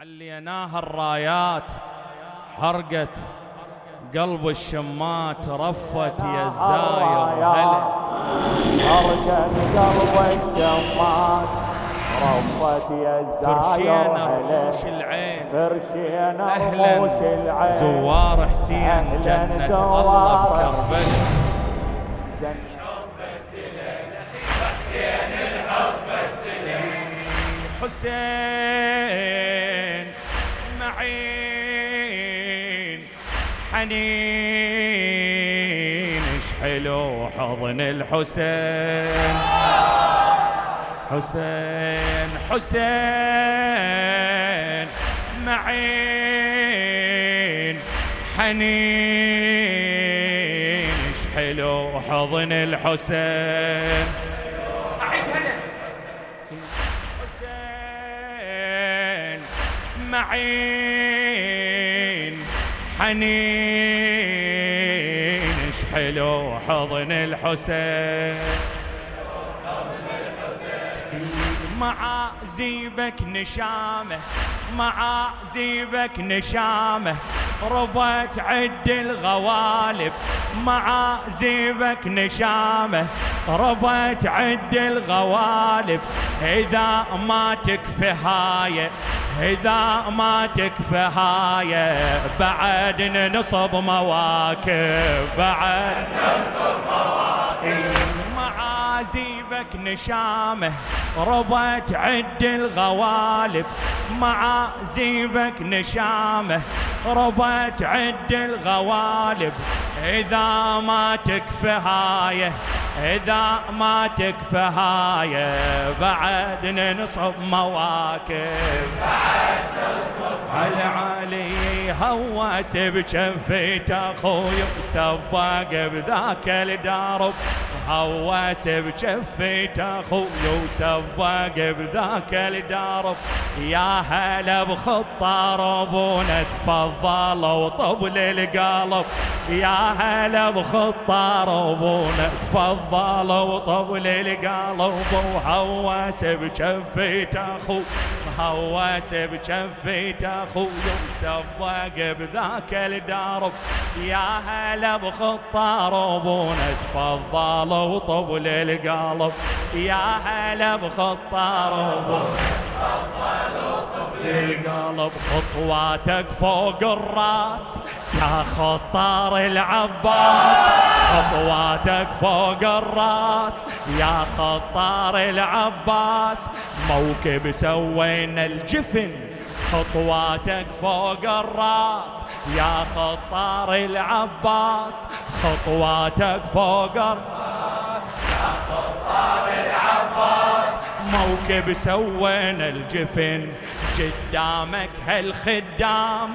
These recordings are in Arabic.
عليناها الرايات حرقت قلب الشمات، رفت يا الزاير هلا. حرقت قلب الشمات، رفت يا الزاير هلا. رموش العين فرشينا أهلاً رموش العين. زوار حسين أهلاً جنة زوار الله بكربلاء. الحب السلام حسين، الحب السلام حسين معين حنين، اش حلو حضن الحسين. حسين حسين معين حنين، اش حلو حضن الحسين. حسين معين حنين، اش حلو حضن الحسين. معازيبك نشامه، معازيبك نشامه، ربت عد الغوالب. معازيبك نشامه، ربت عد الغوالب. إذا ما تكفي هاي، إذا ما تكفي هاي، بعد ننصب مواكب، بعد ننصب مواكب. معازيبك نشامه، ربت عد الغوالب. معازيبك نشامه، ربت عد الغوالب. إذا ما تكفي هاي، إذا ما تكفي هاي، بعد ننصب مواكب، بعد ننصب. العلي هوس بجفيت أخوي وسباق بذاك الدرب. هوس بجفيت أخوي وسباق بذاك الدرب. يا هلا بخطار ابونا تفضل وطبل القلب. يا هلا بخطار ابونا تفضل وطبل القلب. وهوس بجفيت أخوي، هوس بجفيت أخوي وسباق بذاك الدرب. يا هلا بخطار ابونا تفضل وطبل القلب. يا هلا بخطار ابونا تفضل وطبل القلب. خطواتك فوق الراس يا خطار العباس، خطواتك فوق الراس يا خطار العباس. موكب سوينا الجفن، خطواتك فوق الراس يا خطار العباس. خطواتك فوق الراس يا خطار العباس. موكب سوينا الجفن، قدامك هالخدام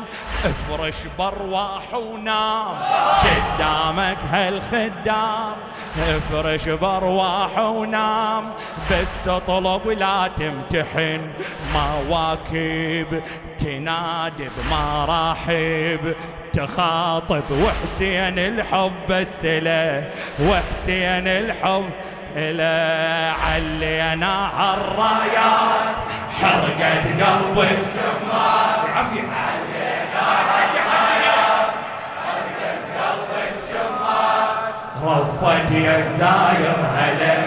افرش برواح ونام. قدامك هالخدام افرش برواح ونام. بس اطلب لا تمتحن، مواكب تنادب مراحب تخاطب. وحسين الحب السله، وحسين الحب إلى علينا الرايات حرقت قلب الشمات. عافية علينا الرايات حرقت قلب الشمات. رفت يا الزاير هلا،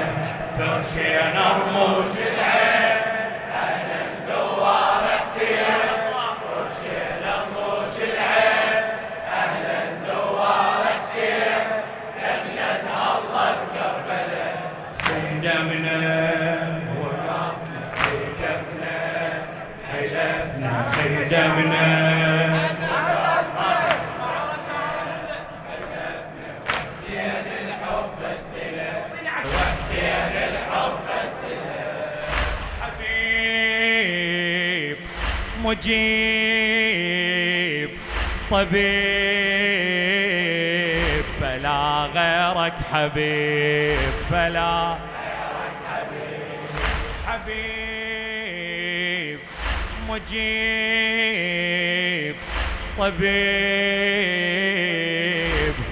فرشينا رموش العين. أهلا زوار حسين، فرشينا رموش العين. أهلا زوار حسين جنة الله بكربلاء. خدمنا وقفنا هدفنا، حلفنا خدمنا حسين الحب السلام، وحسين الحب السلام. حبيب مجيب طبيب، فلا غيرك حبيب، فلا غيرك حبيب. حبيب مجيب طبيب،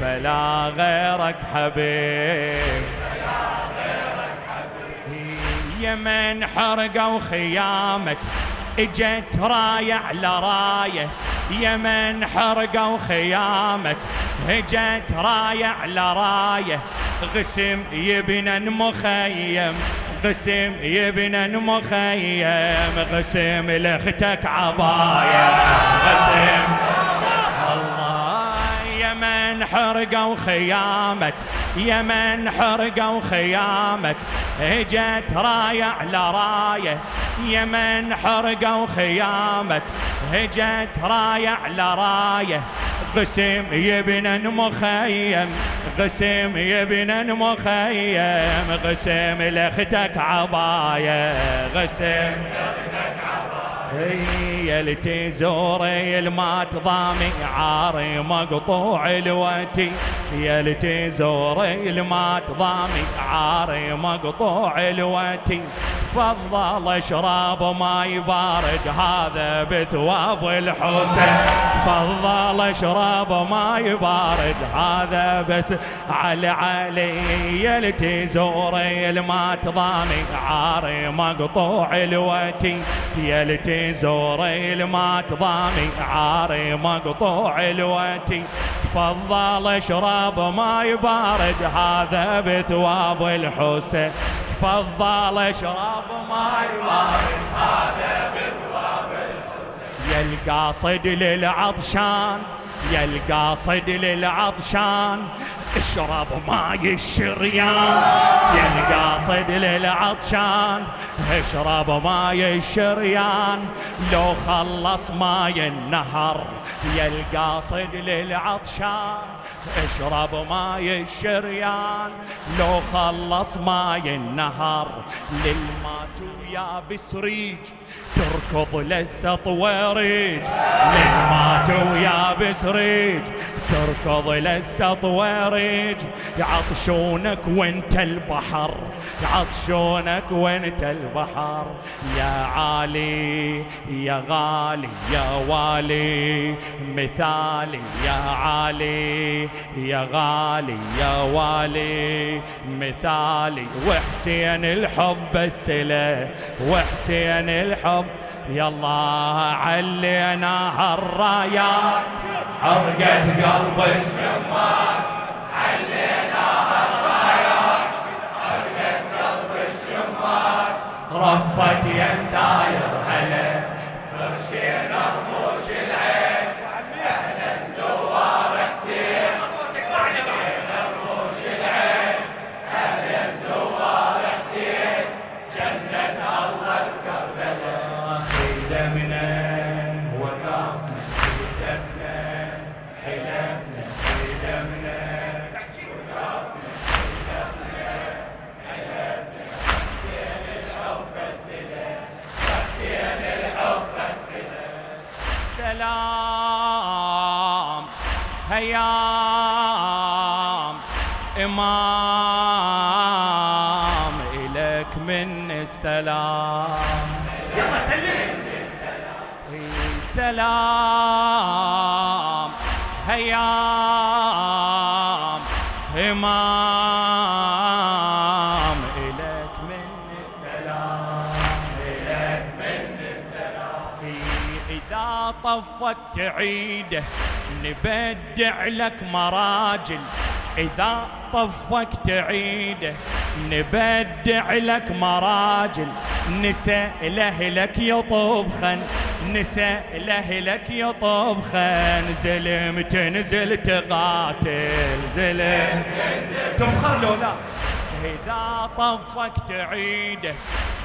فلا غيرك حبيب، فلا غيرك حبيب. يمن حرقوا خيامك اجت راية على راية يمن حرقوا خيامك، اجت راية على راية غسم يبنى مخيم، غسم يبنى مخيم، غسم لاختك عباية، غسم الله. يمن حرقوا خيامك، يمن حرقوا خيامك، اجت راية على راية يمن حرقوا خيامك، اجت راية على راية غسم يبنى مخيم، غسم يبنى مخيم، غسم لاختك عباية، غسم هي اللي تزوري الما تضامي عاري مقطوع الوتي، يا اللي تزوري الما تضامي عاري مقطوع الوتي، تفضل اشرب ماي بارد هذا بثواب الحسين، تفضل اشرب ماي بارد هذا بس على علي، يا اللي تزوري الما تضامي عاري مقطوع الوتي، يا اللي تزوري الما تضامي عاري مقطوع الوتي، تفضل اشرب ماي بارد هذا بثواب الحسين، تفضل اشرب ماي بارد هذا بثواب الحسين. يا القاصد للعطشان، يا القاصد للعطشان اشرب ماي الشريان، يا القاصد للعطشان اشرب ماي الشريان، لو خلص ماي النهر، يا القاصد للعطشان اشرب ماي الشريان، لو خلص ماي النهر، للمات ويابس ريج تركض لسه طويريج، للمات ويابس ريج تركض لسه طويريج، يعطشونك وانت البحر، يعطشونك وانت البحر، يا عالي يا غالي يا والي مثالي، يا عالي يا غالي يا والي مثالي، وحسين الحب السله، وحسين الحب، يلا علينا هالرايات حرقت قلب الشمار، علينا هالرايات حرقت قلب الشمار، رفت يا ساير هلا فرشينا رموش العين، اهلا الزوار حسين، فرشينا رموش العين، اهلا الزوار حسين، جنة الله الكربلاء، خدمنا وقفنا هدفنا حلفنا خدمنا وقفنا هدفنا حلفنا، حسين الحب السلا، حسين الحب السلا، سلام هيام إمام إلك من السلام، يلا سلم سلام هيام إمام إلك من السلام، إلك من السلام، إذا طفك تعيده نبدع لك مراجل، إذا طفك تعيده نبدع لك مراجل، نسى لأهلك يطبخن، نسى لأهلك يطبخن، زلم تنزل تقاتل، زلم تفخر لو لا، إذا طفك تعيده،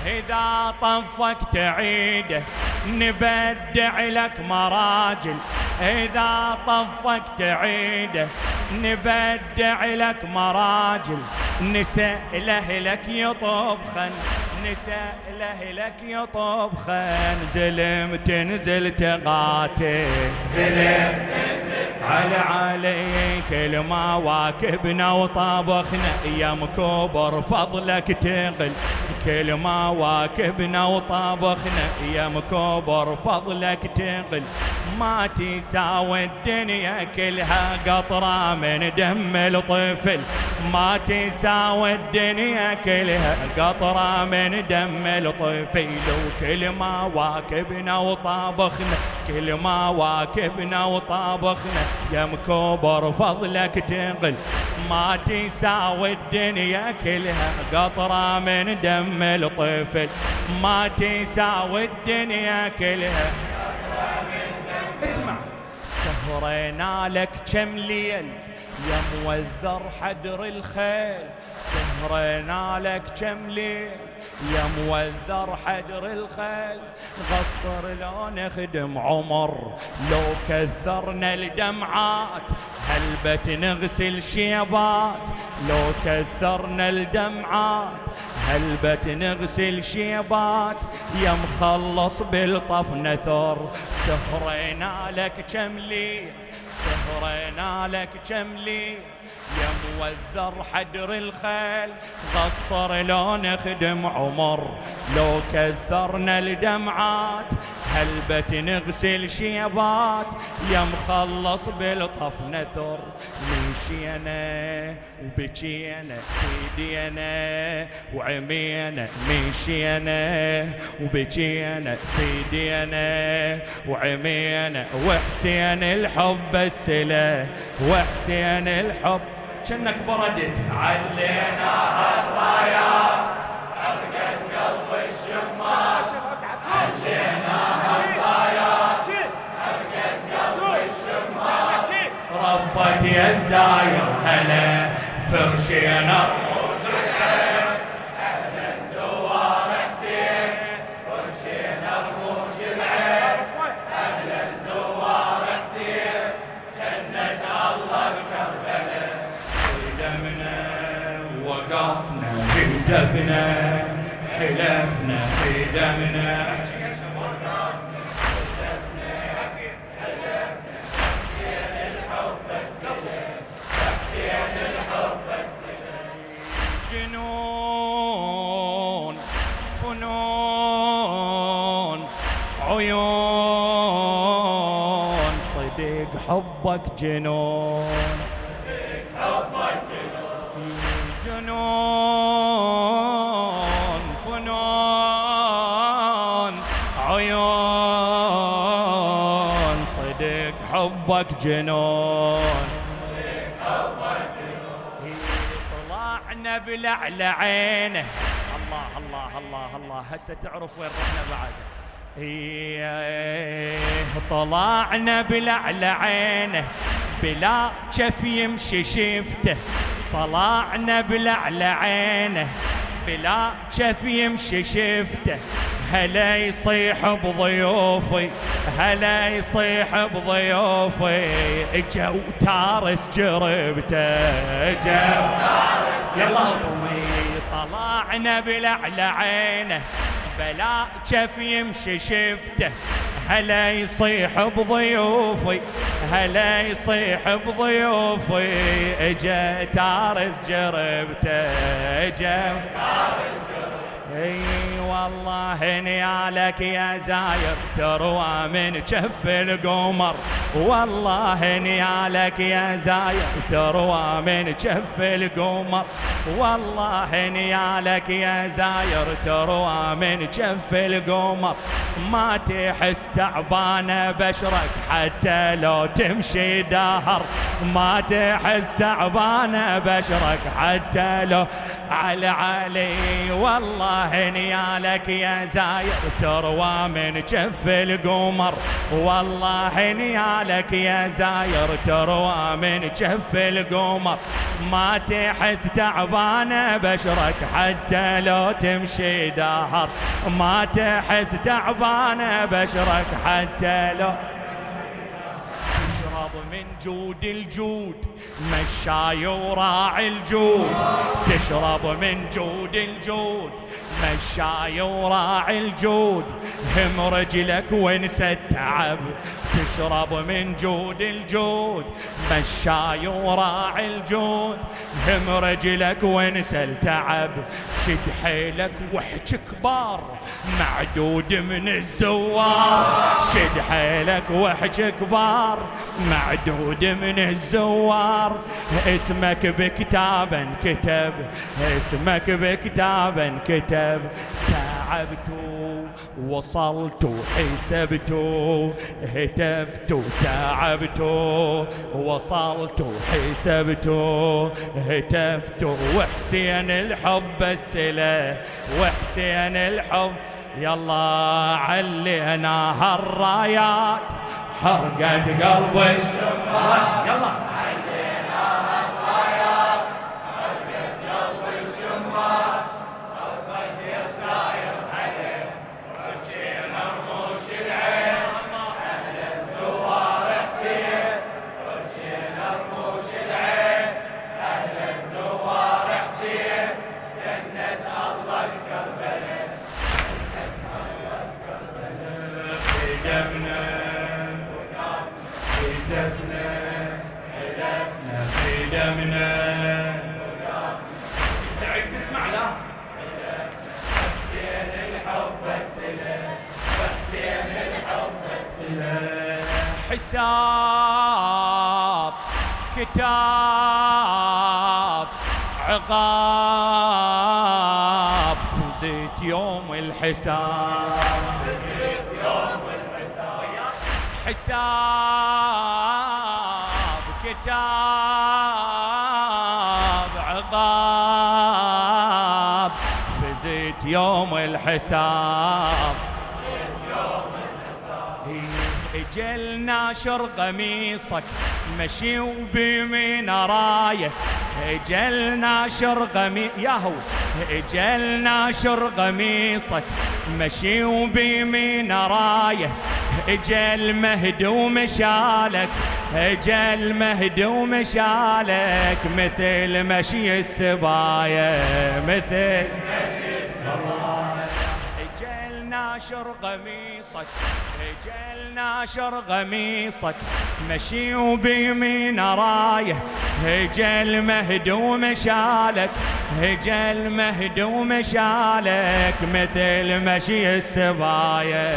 إذا طفك تعيده نبدع لك مراجل، إذا طفك تعيده نبدع لك مراجل، نسى لأهلك يطبخن، نسى لأهلك يطبخن، زلم تنزل تقاتل، زلم على عليك المواكبنا وطابخنا، يا مكوبر فضلك تقل، كل ما واكبنا وطابخنا يا مكوبر فضلك تقل ما تساوي الدنيا كلها قطرة من دم الطفل ما تساوي الدنيا كلها قطرة من دم الطفل وكل ما واكبنا وطابخنا كل ما واكبنا وطابخنا يا مكوبر فضلك تقل ما تساوي الدنيا كلها قطرة من دم الطفل ما تساوي الدنيا كلها. اسمع سهرنا لك كم ليل يا موذر حدر الخيل سهرنا لك كم ليل يا موذر حدر الخيل غصر لو نخدم عمر لو كثرنا الدمعات هلبت نغسل شيبات لو كثرنا الدمعات هلبت نغسل شيبات يا مخلص بالطف نثر سهرنا لك كم ليل سهرنا لك كم ليل يا موذر حدر الخيل غصر لو نخدم عمر لو كثرنا الدمعات هلبت نغسل شيبات يا مخلص بالطف نثر مشينا وبكينا فيدينا وعمينا مشينا وبكينا فيدينا وعمينا وحسين الحب السلا وحسين الحب كأنك بردت علينا الرايات أرقد قلب الشماس علينا الرايات أرقد قلب الشماس رفت يا الزاير هلا فرشينا رموش العين أهلا زوار حسين فرشينا رموش العين أهلا زوار حسين جنة الله بكربلاء قدمنا وقفنا هدفنا حلفنا قدمنا جنون فنون عيون صدق حبك جنون جنون فنون عيون صدق حبك جنون طلعنا بلعلى عينه الله الله الله الله هسه تعرف وين رحنا بعد طلعنا بلعلى عينه بلا كف يمشي شفته طلعنا بلعلى عينه بلا كف يمشي شفته هلا يصيح بضيوفي هلا يصيح بضيوفي اجا وتارس جربته اجا يلا قومي طلعنا بلعلى عينه بلا كف يمشي شفته هلا يصيح بضيوفي هلا يصيح بضيوفي اجا تارس جربته اجا اي والله نيالك يا زاير تروى من كف القمر والله نيالك يا زاير تروى من كف القمر والله نيالك يا زاير تروى من كف القمر ما تحس تعبانه بشرك حتى لو تمشي دهر ما تحس تعبانه بشرك حتى لو على علي والله نيالك يا زاير تروى من كف القمر والله نيالك يا زاير تروى من كف القمر ما تحس تعبانه بشرك حتى لو تمشي دهر ما تحس تعبانه بشرك حتى لو تشرب من جود الجود مشاي وراعي الجود تشرب من جود الجود مشاي وراعي الجود هم رجلك وانسى التعب تشرب من جود الجود مشاي وراعي الجود هم رجلك وانسى التعب شد حيلك وحج كبار معدود من الزوار شد حيلك وحج كبار معدود من الزوار اسمك بكتاب انكتب اسمك بكتاب انكتب تعبت وصلت حسبت هتفت تعبت وصلت حسبت هتفت وحسين الحب السله وحسين الحب يلا علينا هالرايات حرقت قلب الشمال يلا استعد تسمع لا حسين الحب السلة حسين الحب السلة حساب كتاب عقاب فزيت يوم الحساب فزيت يوم الحساب حساب كتاب عقاب فزيت يوم الحساب اجل ناشر قميصك مشي وبيمين رايه اجل ناشر ياهو اجل ناشر قميصك مشي وبيمين رايه اجل مهد ومشالك اجل مهد ومشالك مثل مشي السبايا مثل مشي السبايا اجل ناشر قميصك اجل ناشر قميصك مشي وبيمين رايه اجل مهد ومشالك اجل مهد ومشالك مثل مشي السبايا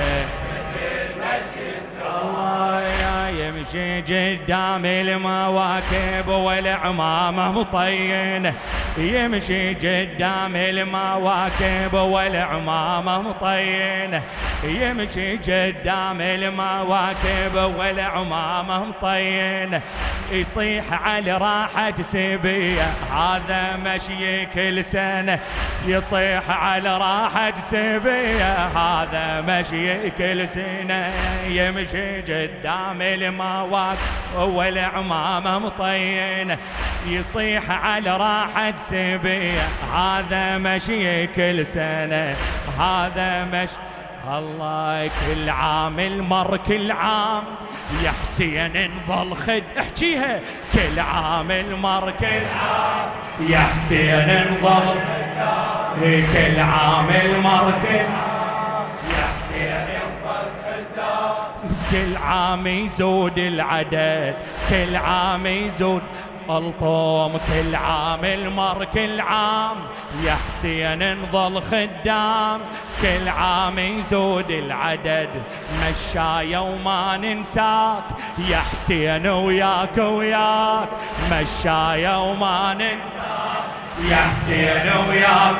الله يمشي قدام المواكب والعمامة مطينة يمشي قدام المواكب والعمامة مطينة يمشي قدام المواكب والعمامة مطينة يصيح على راحة سبية هذا مشي كل سنة يصيح على راحة سبية هذا مشي كل سنة يمشي قدام المواكب والعمامة مطينة يصيح على راحة سبية هذا مشي كل سنة هذا مشي الله كل عام المر كل عام يا حسين نظل خد احكيها كل عام المر كل عام يا حسين نظل كل عام المر كل عام يا حسين نظل خدام كل عام يزود العدد كل عام يزود الطوم كل عام المر كل عام يا حسين نظل خدام كل عام يزود العدد مشايا وما ننساك يا حسين وياك وياك مشايا وما ننساك يا حسين وياك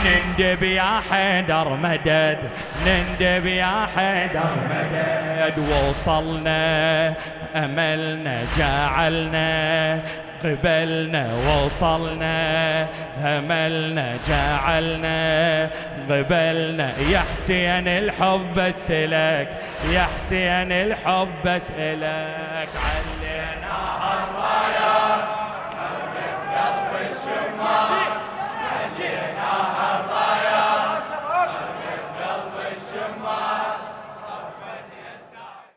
نندب يا حيدر مدد نندب يا حيدر مدد وصلنا أملنا جعلنا قبلنا وصلنا أملنا جعلنا قبلنا يا حسين الحب بس لك يا حسين الحب بس لك علينا